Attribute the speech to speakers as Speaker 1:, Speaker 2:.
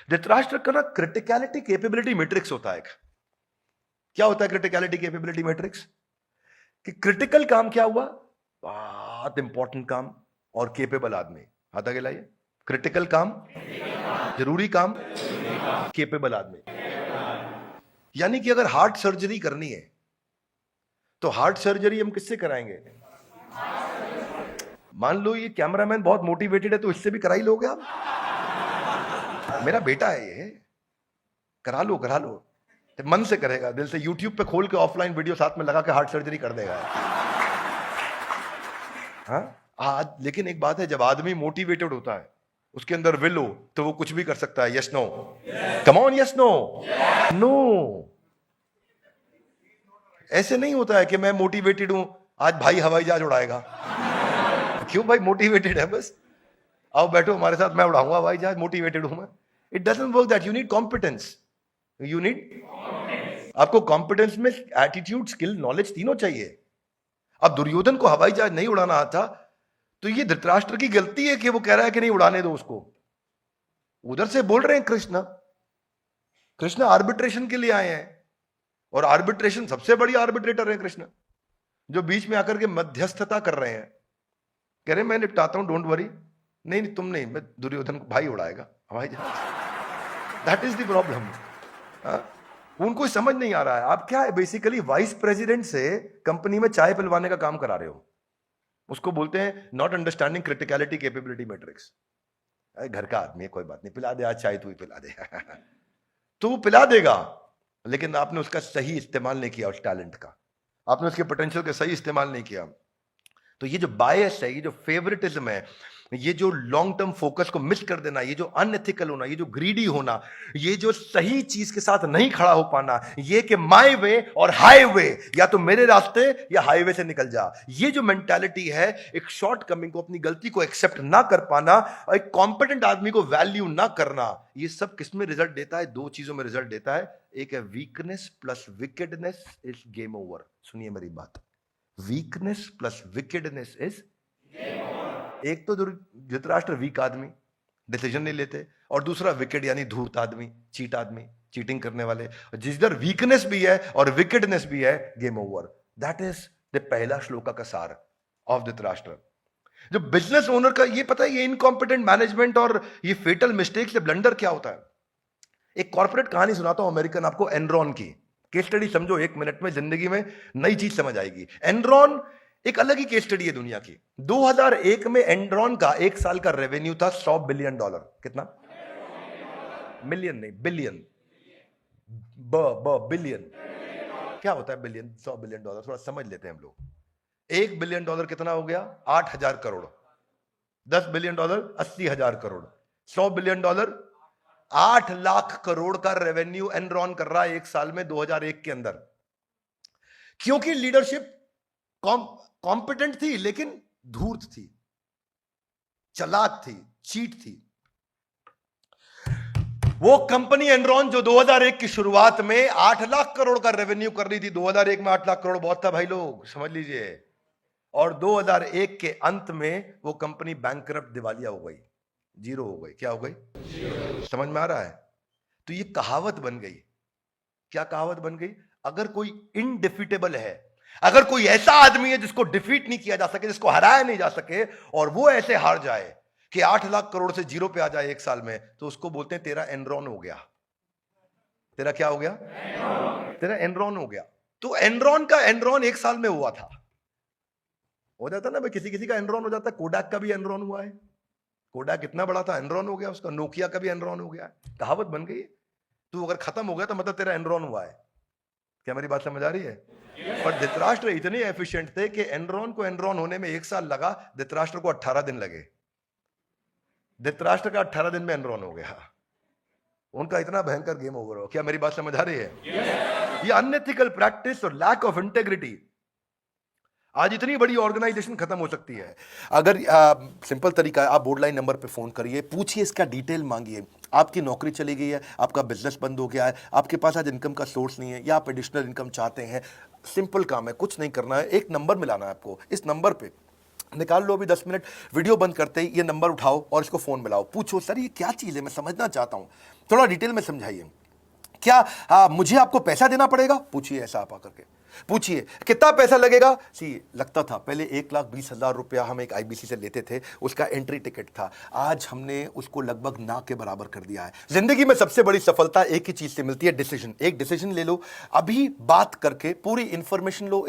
Speaker 1: धृतराष्ट्र का ना criticality capability matrix होता है। क्या होता है क्रिटिकलिटी कैपेबिलिटी मैट्रिक्स? कि क्रिटिकल काम क्या हुआ, बहुत इंपॉर्टेंट काम और केपेबल आदमी, हाथ आगे लाइए। क्रिटिकल काम, जरूरी काम, केपेबल आदमी। यानी कि अगर हार्ट सर्जरी करनी है तो हार्ट सर्जरी हम किससे कराएंगे? मान लो ये कैमरामैन बहुत मोटिवेटेड है तो इससे भी करा ही लोगे आप। मेरा बेटा है ये, करा लो करा लो, तो मन से करेगा, दिल से। यूट्यूब पे खोल के ऑफलाइन वीडियो साथ में लगा के हार्ट सर्जरी कर देगा। हाँ आज लेकिन एक बात है, जब आदमी मोटिवेटेड होता है, उसके अंदर विल हो, तो वो कुछ भी कर सकता है। Yes no, come on, yes no, no. ऐसे नहीं होता है कि मैं मोटिवेटेड हूं, आज भाई हवाई जहाज उड़ाएगा। क्यों भाई? मोटिवेटेड है बस, आओ बैठो हमारे साथ, मैं उड़ाऊंगा हवाई जहाज, मोटिवेटेड हूं मैं। It doesn't work that. You need competence, you need, आपको कॉम्पिटेंस में एटीट्यूड, स्किल, नॉलेज तीनों चाहिए। अब दुर्योधन को हवाई जहाज नहीं उड़ाना आता तो ये धृतराष्ट्र की गलती है कि वो कह रहा है कि नहीं उड़ाने दो उसको। उधर से बोल रहे हैं कृष्ण, कृष्ण आर्बिट्रेशन के लिए आए हैं, और आर्बिट्रेशन सबसे बड़ी आर्बिट्रेटर है कृष्ण, जो बीच में आकर के मध्यस्थता कर रहे हैं, कह रहे हैं मैं निपटाता हूं, डोंट वरी। नहीं तुम नहीं, मैं दुर्योधन को भाई उड़ाएगा हवाई जहाज। That is the problem. उनको समझ नहीं आ रहा है। आप क्या है, बेसिकली वाइस प्रेसिडेंट से कंपनी में चाय पिलवाने का काम करा रहे हो। उसको बोलते हैं not understanding criticality capability matrix. घर का आदमी है, कोई बात नहीं, पिला दे आज चाय, तू ही पिला दे। तो वो पिला देगा, लेकिन आपने उसका सही इस्तेमाल नहीं किया, उस टैलेंट का, आपने उसके पोटेंशियल का सही इस्तेमाल नहीं किया। तो ये जो बायस है, ये जो फेवरेटिज्म है, ये जो लॉन्ग टर्म फोकस को मिस कर देना, ये जो अनएथिकल होना, ये जो ग्रीडी होना, ये जो सही चीज के साथ नहीं खड़ा हो पाना, ये कि माय वे और हाईवे, या तो मेरे रास्ते या हाईवे से निकल जा, ये जो मेंटालिटी है, एक शॉर्ट कमिंग को, अपनी गलती को एक्सेप्ट ना कर पाना, और एक कॉम्पिटेंट आदमी को वैल्यू ना करना, ये सब किस में रिजल्ट देता है? दो चीजों में रिजल्ट देता है। एक है weakness plus wickedness is game over. सुनिए मेरी बात, वीकनेस प्लस विकेडनेस इज, एक तो धृतराष्ट्र वीक आदमी, डिसीजन नहीं लेते, और दूसरा विकेड यानी धूर्त आदमी, चीट आदमी, चीटिंग करने वाले। जिधर वीकनेस भी है और विकेडनेस भी है, game over. That is the पहला श्लोका का सार ऑफ धृतराष्ट्र। जो बिजनेस ओनर का ये पता है, ये इनकॉम्पिटेंट मैनेजमेंट और ये फेटल मिस्टेक से ब्लंडर क्या होता है। एक कॉर्पोरेट कहानी सुनाता हूं अमेरिकन आपको, एनरॉन की केस स्टडी समझो, 1 मिनट में जिंदगी में नई चीज समझ आएगी। एनरॉन एक अलग ही केस स्टडी है दुनिया की। 2001 में एनरॉन का 1 साल का रेवेन्यू था $100 बिलियन। कितना? मिलियन नहीं, बिलियन। बिलियन क्या होता है? बिलियन, $100 बिलियन, थोड़ा समझ लेते हैं हम लोग। $1 बिलियन कितना हो गया? 8,000 करोड़। $10 बिलियन 80,000 करोड़। $100 बिलियन 8 लाख करोड़ का रेवेन्यू एनरॉन कर रहा है 1 साल में 2001 के अंदर। क्योंकि लीडरशिप कॉम्पिटेंट थी, लेकिन धूर्त थी, चालाक थी, चीट थी। वो कंपनी एनरॉन जो 2001 की शुरुआत में 8 लाख करोड़ का रेवेन्यू कर रही थी, 2001 में 8 लाख करोड़ बहुत था भाई लोग, समझ लीजिए। और 2001 के अंत में वो कंपनी बैंकरप्ट, दिवालिया हो गई, जीरो हो गई। क्या हो गई? समझ में आ रहा है? तो ये कहावत बन गई। क्या कहावत बन गई? अगर कोई इनडिफीटेबल है, अगर कोई ऐसा आदमी है जिसको डिफीट नहीं किया जा सके, जिसको हराया नहीं जा सके, और वो ऐसे हार जाए कि 8 लाख करोड़ से जीरो पे आ जाए 1 साल में, तो उसको बोलते हैं तेरा एनरॉन हो गया। तेरा क्या हो गया? तेरा एनरॉन हो गया। तो एनरॉन का एनरॉन 1 साल में हुआ था। हो जाता ना भाई, किसी किसी का एनरॉन हो जाता है। कोडाक का भी एनरॉन हुआ है। कोडाक कितना बड़ा था, एनरॉन हो गया उसका। नोकिया का भी एनरॉन हो गया। कहावत बन गई। तू अगर खत्म हो गया तो मतलब तेरा एनरॉन हुआ है। क्या मेरी बात समझ आ रही है? पर धृतराष्ट्र इतने एफिशिएंट थे कि एनरॉन को एनरॉन होने में 1 साल लगा, धृतराष्ट्र को 18 दिन लगे। धृतराष्ट्र का 18 दिन में एनरॉन हो गया। उनका इतना भयंकर गेम ओवर हो। क्या मेरी बात समझ आ रही है? ये अनएथिकल प्रैक्टिस और लैक ऑफ इंटेग्रिटी, आज इतनी बड़ी ऑर्गेनाइजेशन खत्म हो सकती है। अगर सिंपल तरीका है, आप बोर्ड लाइन नंबर पे फोन करिए, पूछिए, इसका डिटेल मांगिए। आपकी नौकरी चली गई है, आपका बिजनेस बंद हो गया है, आपके पास आज इनकम का सोर्स नहीं है, या आप एडिशनल इनकम चाहते हैं, सिंपल काम है, कुछ नहीं करना है, एक नंबर मिलाना है आपको। इस नंबर पे निकाल लो अभी 10 मिनट, वीडियो बंद करते ही ये नंबर उठाओ और इसको फोन मिलाओ, पूछो सर ये क्या चीज़ है, मैं समझना चाहता हूँ, थोड़ा डिटेल में समझाइए। क्या मुझे आपको पैसा देना पड़ेगा? पूछिए, ऐसा आप आकर के पूछिए कितना पैसा लगेगा। सी लगता था पहले 1,20,000 रुपया हम एक आईबीसी से लेते थे, उसका एंट्री टिकट था, आज हमने उसको लगभग ना के बराबर कर दिया है। जिंदगी में सबसे बड़ी सफलता एक ही चीज से मिलती है, डिसीजन। एक डिसीजन ले लो, अभी बात करके पूरी इंफॉर्मेशन लो।